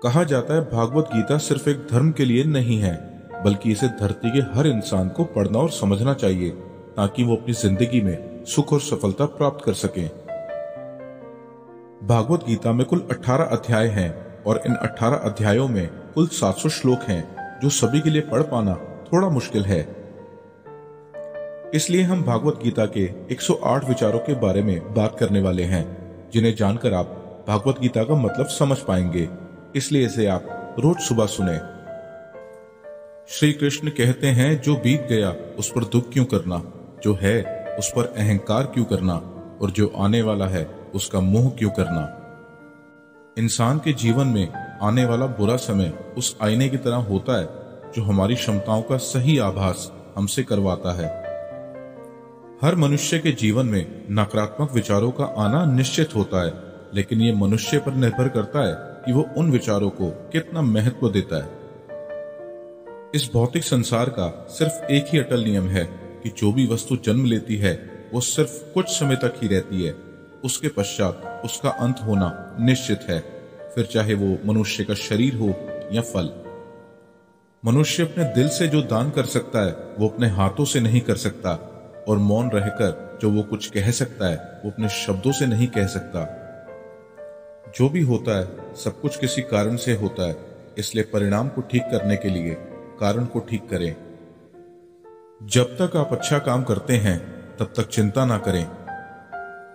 कहा जाता है भागवत गीता सिर्फ एक धर्म के लिए नहीं है, बल्कि इसे धरती के हर इंसान को पढ़ना और समझना चाहिए ताकि वो अपनी जिंदगी में सुख और सफलता प्राप्त कर सके। भागवत गीता में कुल 18 अध्याय हैं और इन 18 अध्यायों में कुल 700 श्लोक हैं, जो सभी के लिए पढ़ पाना थोड़ा मुश्किल है। इसलिए हम भागवत गीता के 108 विचारों के बारे में बात करने वाले हैं, जिन्हें जानकर आप भागवत गीता का मतलब समझ पाएंगे। इसलिए इसे आप रोज सुबह सुने। श्री कृष्ण कहते हैं, जो बीत गया उस पर दुख क्यों करना, जो है उस पर अहंकार क्यों करना, और जो आने वाला है उसका मोह क्यों करना। इंसान के जीवन में आने वाला बुरा समय उस आईने की तरह होता है जो हमारी क्षमताओं का सही आभास हमसे करवाता है। हर मनुष्य के जीवन में नकारात्मक विचारों का आना निश्चित होता है, लेकिन ये मनुष्य पर निर्भर करता है कि वो उन विचारों को कितना महत्व देता है। इस भौतिक संसार का सिर्फ एक ही अटल नियम है कि जो भी वस्तु जन्म लेती है वो सिर्फ कुछ समय तक ही रहती है, उसके पश्चात उसका अंत होना निश्चित है, फिर चाहे वो मनुष्य का शरीर हो या फल। मनुष्य अपने दिल से जो दान कर सकता है वो अपने हाथों से नहीं कर सकता, और मौन रहकर जो वो कुछ कह सकता है वो अपने शब्दों से नहीं कह सकता। जो भी होता है सब कुछ किसी कारण से होता है, इसलिए परिणाम को ठीक करने के लिए कारण को ठीक करें। जब तक आप अच्छा काम करते हैं तब तक चिंता ना करें।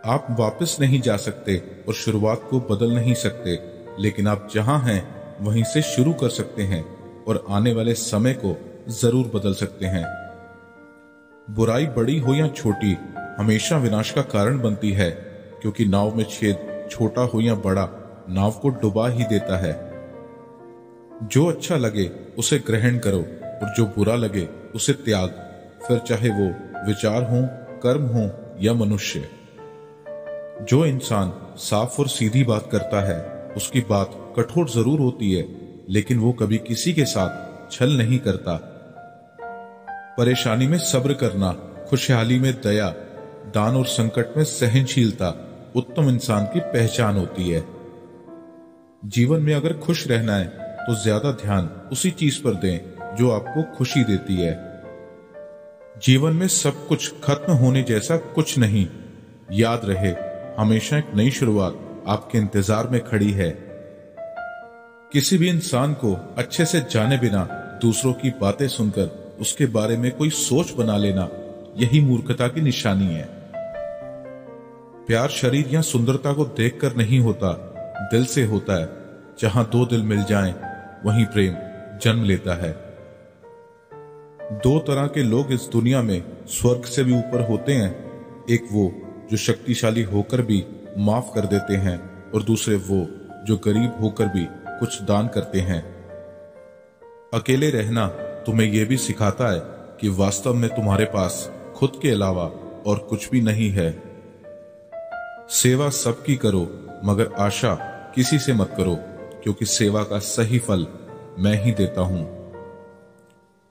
आप वापस नहीं जा सकते और शुरुआत को बदल नहीं सकते, लेकिन आप जहां हैं वहीं से शुरू कर सकते हैं और आने वाले समय को जरूर बदल सकते हैं। बुराई बड़ी हो या छोटी हमेशा विनाश का कारण बनती है, क्योंकि नाव में छेद छोटा हो या बड़ा नाव को डुबा ही देता है। जो अच्छा लगे उसे ग्रहण करो और जो बुरा लगे उसे त्याग, फिर चाहे वो विचार हो, कर्म हो या मनुष्य। जो इंसान साफ और सीधी बात करता है उसकी बात कठोर जरूर होती है, लेकिन वो कभी किसी के साथ छल नहीं करता। परेशानी में सब्र करना, खुशहाली में दया, दान और संकट में सहनशीलता उत्तम इंसान की पहचान होती है। जीवन में अगर खुश रहना है तो ज्यादा ध्यान उसी चीज पर दें जो आपको खुशी देती है। जीवन में सब कुछ खत्म होने जैसा कुछ नहीं। याद रहे, हमेशा एक नई शुरुआत आपके इंतजार में खड़ी है। किसी भी इंसान को अच्छे से जाने बिना दूसरों की बातें सुनकर उसके बारे में कोई सोच बना लेना, यही मूर्खता की निशानी है। प्यार शरीर या सुंदरता को देखकर नहीं होता, दिल से होता है। जहां दो दिल मिल जाएं, वहीं प्रेम जन्म लेता है। दो तरह के लोग इस दुनिया में स्वर्ग से भी ऊपर होते हैं। एक वो जो शक्तिशाली होकर भी माफ कर देते हैं, और दूसरे वो जो गरीब होकर भी कुछ दान करते हैं। अकेले रहना तुम्हें यह भी सिखाता है कि वास्तव में तुम्हारे पास खुद के अलावा और कुछ भी नहीं है। सेवा सबकी करो, मगर आशा किसी से मत करो, क्योंकि सेवा का सही फल मैं ही देता हूं।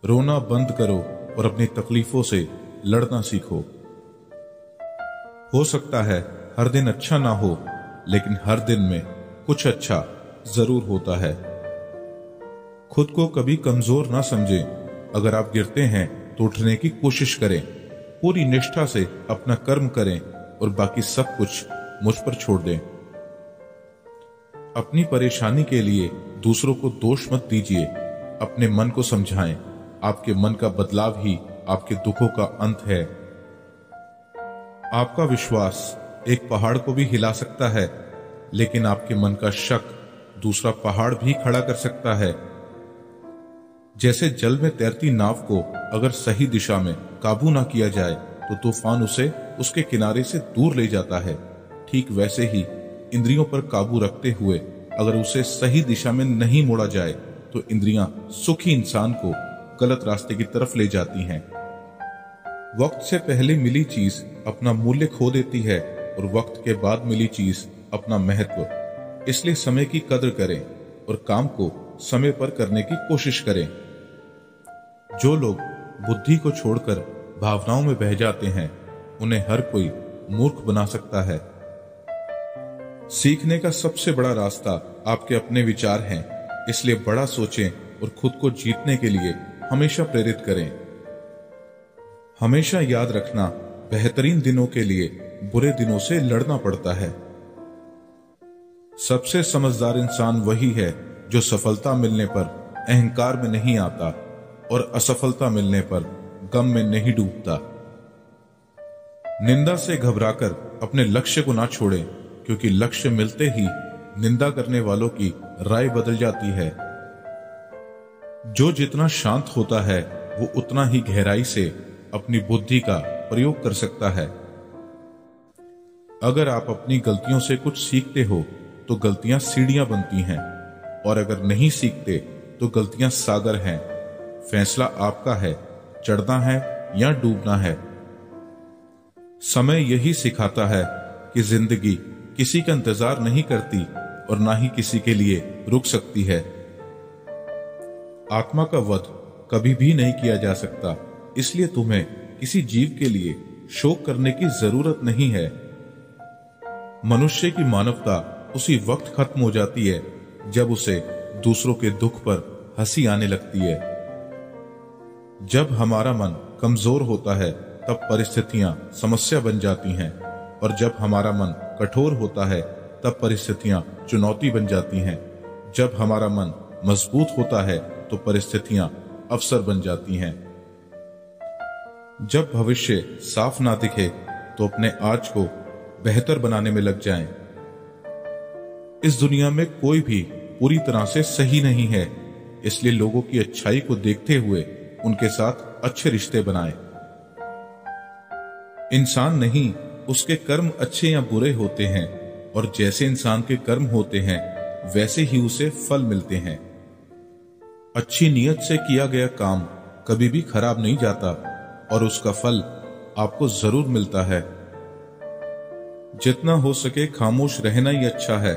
रोना बंद करो और अपनी तकलीफों से लड़ना सीखो। हो सकता है हर दिन अच्छा ना हो, लेकिन हर दिन में कुछ अच्छा जरूर होता है। खुद को कभी कमजोर ना समझें। अगर आप गिरते हैं तो उठने की कोशिश करें। पूरी निष्ठा से अपना कर्म करें और बाकी सब कुछ मुझ पर छोड़ दें। अपनी परेशानी के लिए दूसरों को दोष मत दीजिए, अपने मन को समझाएं। आपके मन का बदलाव ही आपके दुखों का अंत है। आपका विश्वास एक पहाड़ को भी हिला सकता है, लेकिन आपके मन का शक दूसरा पहाड़ भी खड़ा कर सकता है। जैसे जल में तैरती नाव को अगर सही दिशा में काबू ना किया जाए तो तूफान उसे उसके किनारे से दूर ले जाता है, ठीक वैसे ही इंद्रियों पर काबू रखते हुए अगर उसे सही दिशा में नहीं मोड़ा जाए तो इंद्रियां सुखी इंसान को गलत रास्ते की तरफ ले जाती हैं। वक्त से पहले मिली चीज अपना मूल्य खो देती है और वक्त के बाद मिली चीज अपना महत्व। इसलिए समय की कद्र करें और काम को समय पर करने की कोशिश करें। जो लोग बुद्धि को छोड़कर भावनाओं में बह जाते हैं, उन्हें हर कोई मूर्ख बना सकता है। सीखने का सबसे बड़ा रास्ता आपके अपने विचार हैं, इसलिए बड़ा सोचें और खुद को जीतने के लिए हमेशा प्रेरित करें। हमेशा याद रखना, बेहतरीन दिनों के लिए बुरे दिनों से लड़ना पड़ता है। सबसे समझदार इंसान वही है जो सफलता मिलने पर अहंकार में नहीं आता और असफलता मिलने पर गम में नहीं डूबता। निंदा से घबराकर अपने लक्ष्य को ना छोड़ें, क्योंकि लक्ष्य मिलते ही निंदा करने वालों की राय बदल जाती है। जो जितना शांत होता है वो उतना ही गहराई से अपनी बुद्धि का प्रयोग कर सकता है। अगर आप अपनी गलतियों से कुछ सीखते हो तो गलतियां सीढ़ियां बनती हैं, और अगर नहीं सीखते तो गलतियां सागर हैं। फैसला आपका है, चढ़ना है या डूबना है। समय यही सिखाता है कि जिंदगी किसी का इंतजार नहीं करती और ना ही किसी के लिए रुक सकती है। आत्मा का वध कभी भी नहीं किया जा सकता, इसलिए तुम्हें किसी जीव के लिए शोक करने की जरूरत नहीं है। मनुष्य की मानवता उसी वक्त खत्म हो जाती है जब उसे दूसरों के दुख पर हंसी आने लगती है। जब हमारा मन कमजोर होता है तब परिस्थितियां समस्या बन जाती हैं, और जब हमारा मन कठोर होता है तब परिस्थितियां चुनौती बन जाती हैं। जब हमारा मन मजबूत होता है तो परिस्थितियां अवसर बन जाती हैं। जब भविष्य साफ ना दिखे तो अपने आज को बेहतर बनाने में लग जाएं। इस दुनिया में कोई भी पूरी तरह से सही नहीं है, इसलिए लोगों की अच्छाई को देखते हुए उनके साथ अच्छे रिश्ते बनाएं। इंसान नहीं, उसके कर्म अच्छे या बुरे होते हैं, और जैसे इंसान के कर्म होते हैं वैसे ही उसे फल मिलते हैं। अच्छी नीयत से किया गया काम कभी भी खराब नहीं जाता, और उसका फल आपको जरूर मिलता है। जितना हो सके खामोश रहना ही अच्छा है,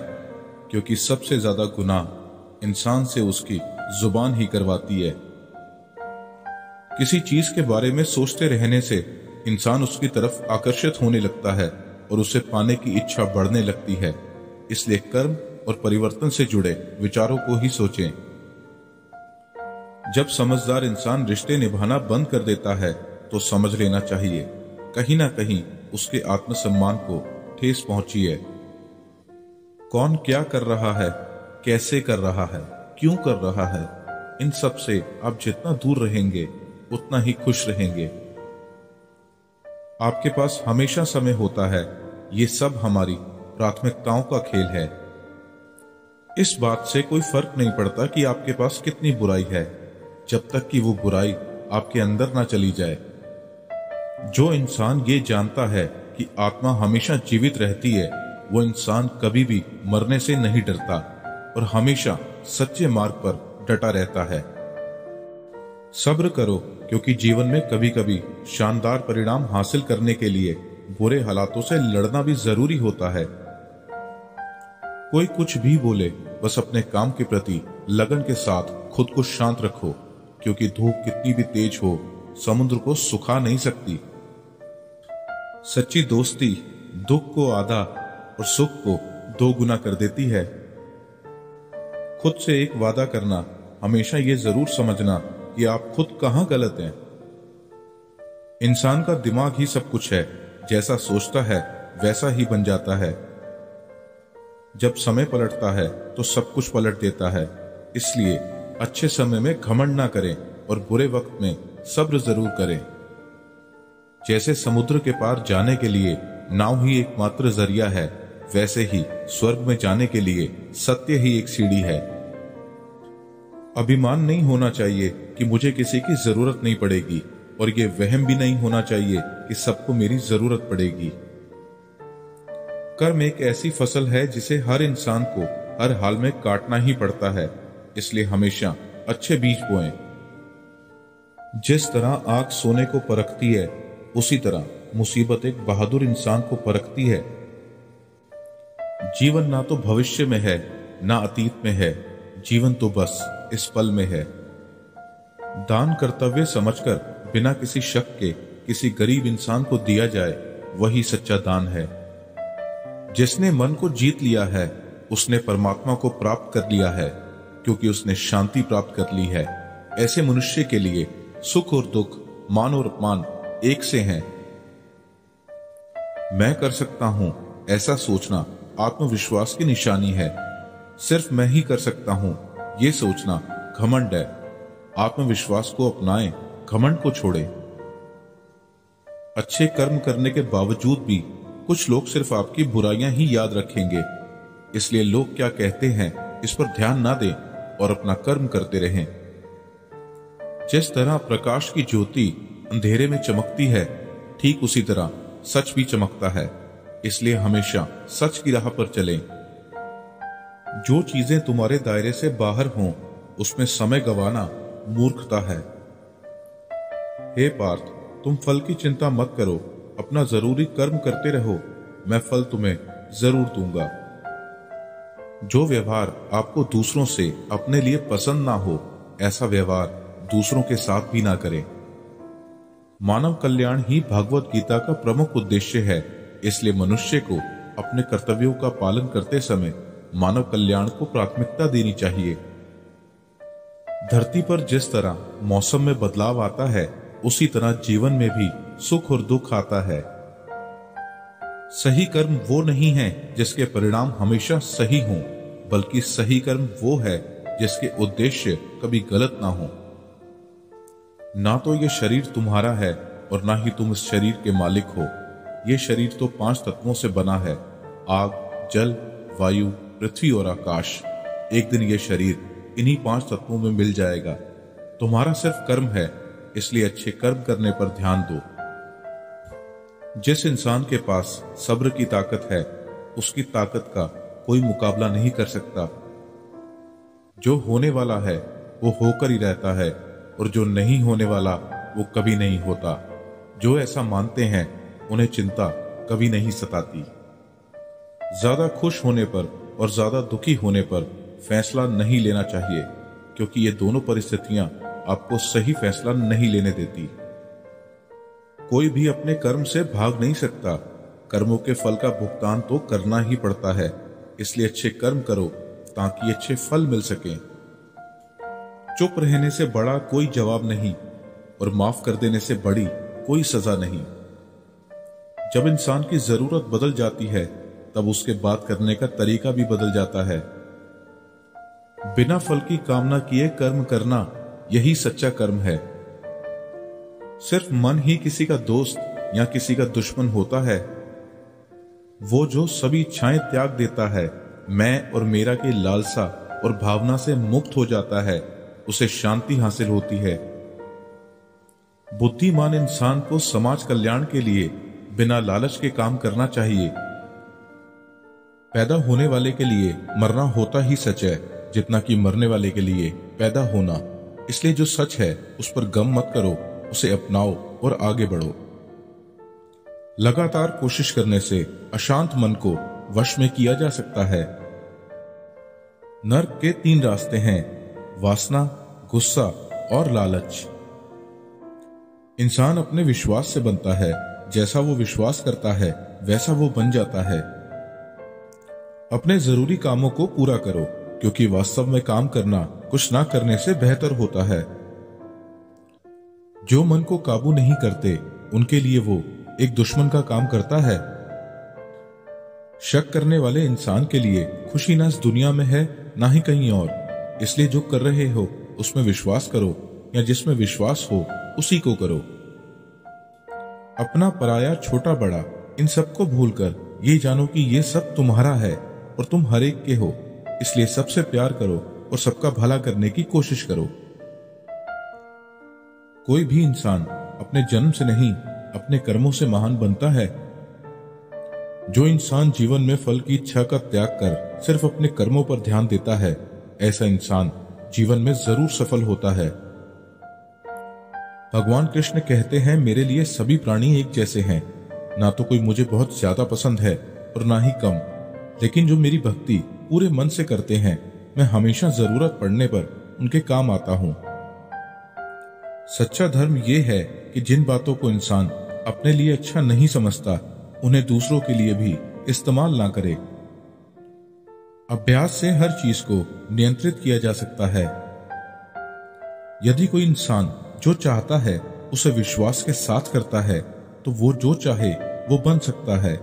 क्योंकि सबसे ज्यादा गुनाह इंसान से उसकी जुबान ही करवाती है। किसी चीज के बारे में सोचते रहने से इंसान उसकी तरफ आकर्षित होने लगता है और उसे पाने की इच्छा बढ़ने लगती है। इसलिए कर्म और परिवर्तन से जुड़े विचारों को ही सोचें। जब समझदार इंसान रिश्ते निभाना बंद कर देता है तो समझ लेना चाहिए कहीं ना कहीं उसके आत्मसम्मान को ठेस पहुंची है। कौन क्या कर रहा है, कैसे कर रहा है, क्यों कर रहा है, इन सब से आप जितना दूर रहेंगे उतना ही खुश रहेंगे। आपके पास हमेशा समय होता है, ये सब हमारी प्राथमिकताओं का खेल है। इस बात से कोई फर्क नहीं पड़ता कि आपके पास कितनी बुराई है, जब तक कि वो बुराई आपके अंदर ना चली जाए। जो इंसान ये जानता है कि आत्मा हमेशा जीवित रहती है, वो इंसान कभी भी मरने से नहीं डरता और हमेशा सच्चे मार्ग पर डटा रहता है। सब्र करो, क्योंकि जीवन में कभी कभी शानदार परिणाम हासिल करने के लिए बुरे हालातों से लड़ना भी जरूरी होता है। कोई कुछ भी बोले, बस अपने काम के प्रति लगन के साथ खुद को शांत रखो, क्योंकि धूप कितनी भी तेज हो समुद्र को सुखा नहीं सकती। सच्ची दोस्ती दुख को आधा और सुख को 2 गुना कर देती है। खुद से एक वादा करना, हमेशा ये जरूर समझना कि आप खुद कहां गलत हैं। इंसान का दिमाग ही सब कुछ है, जैसा सोचता है वैसा ही बन जाता है। जब समय पलटता है तो सब कुछ पलट देता है। इसलिए अच्छे समय में घमंड ना करें और बुरे वक्त में सब्र जरूर करें। जैसे समुद्र के पार जाने के लिए नाव ही एकमात्र जरिया है, वैसे ही स्वर्ग में जाने के लिए सत्य ही एक सीढ़ी है। अभिमान नहीं होना चाहिए कि मुझे किसी की जरूरत नहीं पड़ेगी, और ये वहम भी नहीं होना चाहिए कि सबको मेरी जरूरत पड़ेगी। कर्म एक ऐसी फसल है जिसे हर इंसान को हर हाल में काटना ही पड़ता है, इसलिए हमेशा अच्छे बीज बोएं। जिस तरह आग सोने को परखती है, उसी तरह मुसीबत एक बहादुर इंसान को परखती है। जीवन ना तो भविष्य में है ना अतीत में है, जीवन तो बस इस पल में है। दान कर्तव्य समझकर बिना किसी शक के किसी गरीब इंसान को दिया जाए, वही सच्चा दान है। जिसने मन को जीत लिया है उसने परमात्मा को प्राप्त कर लिया है। क्योंकि उसने शांति प्राप्त कर ली है। ऐसे मनुष्य के लिए सुख और दुख, मान और अपमान एक से हैं। मैं कर सकता हूं ऐसा सोचना आत्मविश्वास की निशानी है। सिर्फ मैं ही कर सकता हूं ये सोचना घमंड है। आत्मविश्वास को अपनाएं, घमंड को छोड़ें। अच्छे कर्म करने के बावजूद भी कुछ लोग सिर्फ आपकी बुराइयां ही याद रखेंगे। इसलिए लोग क्या कहते हैं इस पर ध्यान ना दें और अपना कर्म करते रहें। जिस तरह प्रकाश की ज्योति अंधेरे में चमकती है, ठीक उसी तरह सच भी चमकता है। इसलिए हमेशा सच की राह पर चलें। जो चीजें तुम्हारे दायरे से बाहर हों, उसमें समय गंवाना मूर्खता है। हे पार्थ, तुम फल की चिंता मत करो, अपना जरूरी कर्म करते रहो, मैं फल तुम्हें जरूर दूंगा। जो व्यवहार आपको दूसरों से अपने लिए पसंद ना हो, ऐसा व्यवहार दूसरों के साथ भी ना करें। मानव कल्याण ही भागवत गीता का प्रमुख उद्देश्य है। इसलिए मनुष्य को अपने कर्तव्यों का पालन करते समय मानव कल्याण को प्राथमिकता देनी चाहिए। धरती पर जिस तरह मौसम में बदलाव आता है, उसी तरह जीवन में भी सुख और दुख आता है। सही कर्म वो नहीं है जिसके परिणाम हमेशा सही हों, बल्कि सही कर्म वो है जिसके उद्देश्य कभी गलत ना हो। ना तो ये शरीर तुम्हारा है और ना ही तुम इस शरीर के मालिक हो। ये शरीर तो 5 तत्वों से बना है, आग, जल, वायु, पृथ्वी और आकाश। एक दिन ये शरीर इन्हीं 5 तत्वों में मिल जाएगा। तुम्हारा सिर्फ कर्म है, इसलिए अच्छे कर्म करने पर ध्यान दो। जिस इंसान के पास सब्र की ताकत है, उसकी ताकत का कोई मुकाबला नहीं कर सकता। जो होने वाला है वो होकर ही रहता है, और जो नहीं होने वाला वो कभी नहीं होता। जो ऐसा मानते हैं उन्हें चिंता कभी नहीं सताती। ज्यादा खुश होने पर और ज्यादा दुखी होने पर फैसला नहीं लेना चाहिए, क्योंकि ये दोनों परिस्थितियां आपको सही फैसला नहीं लेने देती। कोई भी अपने कर्म से भाग नहीं सकता। कर्मों के फल का भुगतान तो करना ही पड़ता है। इसलिए अच्छे कर्म करो ताकि अच्छे फल मिल सकें। चुप रहने से बड़ा कोई जवाब नहीं, और माफ कर देने से बड़ी कोई सजा नहीं। जब इंसान की जरूरत बदल जाती है, तब उसके बात करने का तरीका भी बदल जाता है। बिना फल की कामना किए कर्म करना, यही सच्चा कर्म है। सिर्फ मन ही किसी का दोस्त या किसी का दुश्मन होता है। वो जो सभी इच्छाएं त्याग देता है, मैं और मेरा की लालसा और भावना से मुक्त हो जाता है, उसे शांति हासिल होती है। बुद्धिमान इंसान को समाज कल्याण के लिए बिना लालच के काम करना चाहिए। पैदा होने वाले के लिए मरना होता ही सच है, जितना कि मरने वाले के लिए पैदा होना। इसलिए जो सच है उस पर गम मत करो, उसे अपनाओ और आगे बढ़ो। लगातार कोशिश करने से अशांत मन को वश में किया जा सकता है। नर्क के 3 रास्ते हैं: वासना, गुस्सा और लालच। इंसान अपने विश्वास से बनता है। जैसा वो विश्वास करता है वैसा वो बन जाता है। अपने जरूरी कामों को पूरा करो, क्योंकि वास्तव में काम करना कुछ ना करने से बेहतर होता है। जो मन को काबू नहीं करते, उनके लिए वो एक दुश्मन का काम करता है। शक करने वाले इंसान के लिए खुशी ना इस दुनिया में है ना ही कहीं और। इसलिए जो कर रहे हो उसमें विश्वास करो, या जिसमें विश्वास हो उसी को करो। अपना पराया, छोटा बड़ा, इन सबको भूलकर ये जानो कि ये सब तुम्हारा है और तुम हर एक के हो। इसलिए सबसे प्यार करो और सबका भला करने की कोशिश करो। कोई भी इंसान अपने जन्म से नहीं, अपने कर्मों से महान बनता है। जो इंसान जीवन में फल की इच्छा का त्याग कर सिर्फ अपने कर्मों पर ध्यान देता है, ऐसा इंसान जीवन में जरूर सफल होता है। भगवान कृष्ण कहते हैं, मेरे लिए सभी प्राणी एक जैसे हैं। ना तो कोई मुझे बहुत ज्यादा पसंद है और ना ही कम, लेकिन जो मेरी भक्ति पूरे मन से करते हैं, मैं हमेशा जरूरत पड़ने पर उनके काम आता हूं। सच्चा धर्म यह है कि जिन बातों को इंसान अपने लिए अच्छा नहीं समझता, उन्हें दूसरों के लिए भी इस्तेमाल ना करे। अभ्यास से हर चीज को नियंत्रित किया जा सकता है। यदि कोई इंसान जो चाहता है उसे विश्वास के साथ करता है तो वो जो चाहे वो बन सकता है।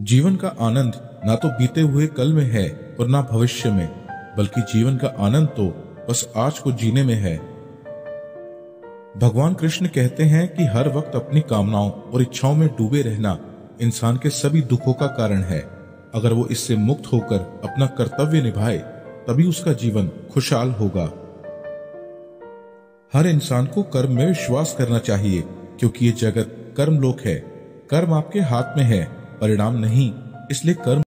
जीवन का आनंद ना तो बीते हुए कल में है और ना भविष्य में, बल्कि जीवन का आनंद तो बस आज को जीने में है। भगवान कृष्ण कहते हैं कि हर वक्त अपनी कामनाओं और इच्छाओं में डूबे रहना इंसान के सभी दुखों का कारण है। अगर वो इससे मुक्त होकर अपना कर्तव्य निभाए तभी उसका जीवन खुशहाल होगा। हर इंसान को कर्म में विश्वास करना चाहिए, क्योंकि ये जगत कर्मलोक है। कर्म आपके हाथ में है, परिणाम नहीं, इसलिए कर्म